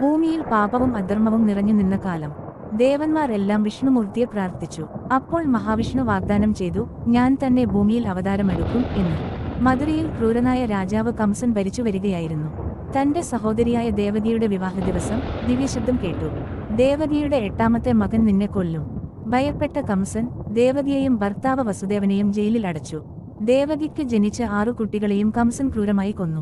ഭൂമിയിൽ പാപവും അധർമ്മവും നിറഞ്ഞു നിന്ന കാലം. ദേവന്മാർ എല്ലാം വിഷ്ണുമൂർത്തിയെ പ്രാർത്ഥിച്ചു. അപ്പോൾ മഹാവിഷ്ണു വാഗ്ദാനം ചെയ്തു, ഞാൻ തന്നെ ഭൂമിയിൽ അവതാരമെടുക്കും എന്ന്. മധുരയിൽ ക്രൂരനായ രാജാവ് കംസൻ ഭരിച്ചു വരികയായിരുന്നു. തന്റെ സഹോദരിയായ ദേവകിയുടെ വിവാഹ ദിവസം ദിവ്യശബ്ദം കേട്ടു. ദേവകിയുടെ 8ാമത്തെ മകൻ നിന്നെ കൊല്ലും. ഭയപ്പെട്ട കംസൻ ദേവകിയെയും ഭർത്താവ് വസുദേവനെയും ജയിലിൽ അടച്ചു. ദേവകിക്ക് ജനിച്ച 6 കുട്ടികളെയും കംസൻ ക്രൂരമായി കൊന്നു.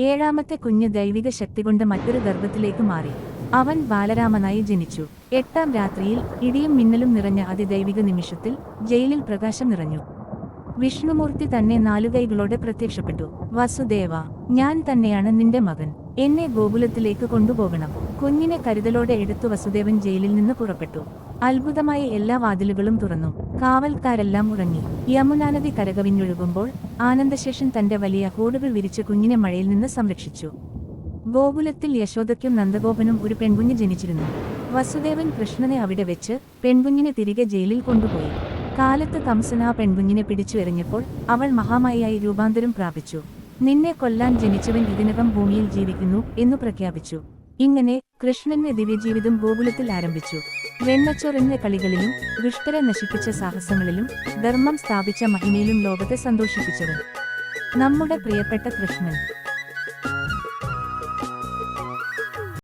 7ാമത്തെ കുഞ്ഞ് ദൈവിക ശക്തി കൊണ്ട് മറ്റൊരു ഗർഭത്തിലേക്ക് മാറി. അവൻ ബാലരാമനായി ജനിച്ചു. 8ാം രാത്രിയിൽ ഇടിയും മിന്നലും നിറഞ്ഞ അതിദൈവിക നിമിഷത്തിൽ ജയിലിൽ പ്രകാശം നിറഞ്ഞു. വിഷ്ണുമൂർത്തി തന്നെ 4 കൈകളോടെ പ്രത്യക്ഷപ്പെട്ടു. വസുദേവ, ഞാൻ തന്നെയാണ് നിന്റെ മകൻ. എന്നെ ഗോകുലത്തിലേക്ക് കൊണ്ടുപോകണം. കുഞ്ഞിനെ കരുതലോടെ എടുത്തു വസുദേവൻ ജയിലിൽ നിന്ന് പുറപ്പെട്ടു. അത്ഭുതമായി എല്ലാ വാതിലുകളും തുറന്നു. കാവൽക്കാരെല്ലാം ഉറങ്ങി. യമുനാനദി കരകവിഞ്ഞൊഴുകുമ്പോൾ ആനന്ദശേഷൻ തന്റെ വലിയ ഹോടുകൾ വിരിച്ച് കുഞ്ഞിനെ മഴയിൽ നിന്ന് സംരക്ഷിച്ചു. ഗോകുലത്തിൽ യശോദയ്ക്കും നന്ദഗോപനും ഒരു പെൺകുഞ്ഞ് ജനിച്ചിരുന്നു. വസുദേവൻ കൃഷ്ണനെ അവിടെ വെച്ച് പെൺകുഞ്ഞിനെ തിരികെ ജയിലിൽ കൊണ്ടുപോയി. കാലത്ത് കംസൻ ആ പെൺകുഞ്ഞിനെ പിടിച്ചു എറിഞ്ഞപ്പോൾ അവൾ മഹാമായിയായി രൂപാന്തരം പ്രാപിച്ചു. നിന്നെ കൊല്ലാൻ ജനിച്ചവൻ ഇതിനകം ഭൂമിയിൽ ജീവിക്കുന്നു എന്നു പ്രഖ്യാപിച്ചു. ഇങ്ങനെ കൃഷ്ണന്റെ ദിവ്യജീവിതം ഗോകുലത്തിൽ ആരംഭിച്ചു. വെണ്ണച്ചോറിന്റെ കളികളിലും ദുഷ്ടരെ നശിപ്പിച്ച സാഹസങ്ങളിലും ധർമ്മം സ്ഥാപിച്ച മഹിമയിലും ലോകത്തെ സന്തോഷിപ്പിച്ചവൻ നമ്മുടെ പ്രിയപ്പെട്ട കൃഷ്ണൻ.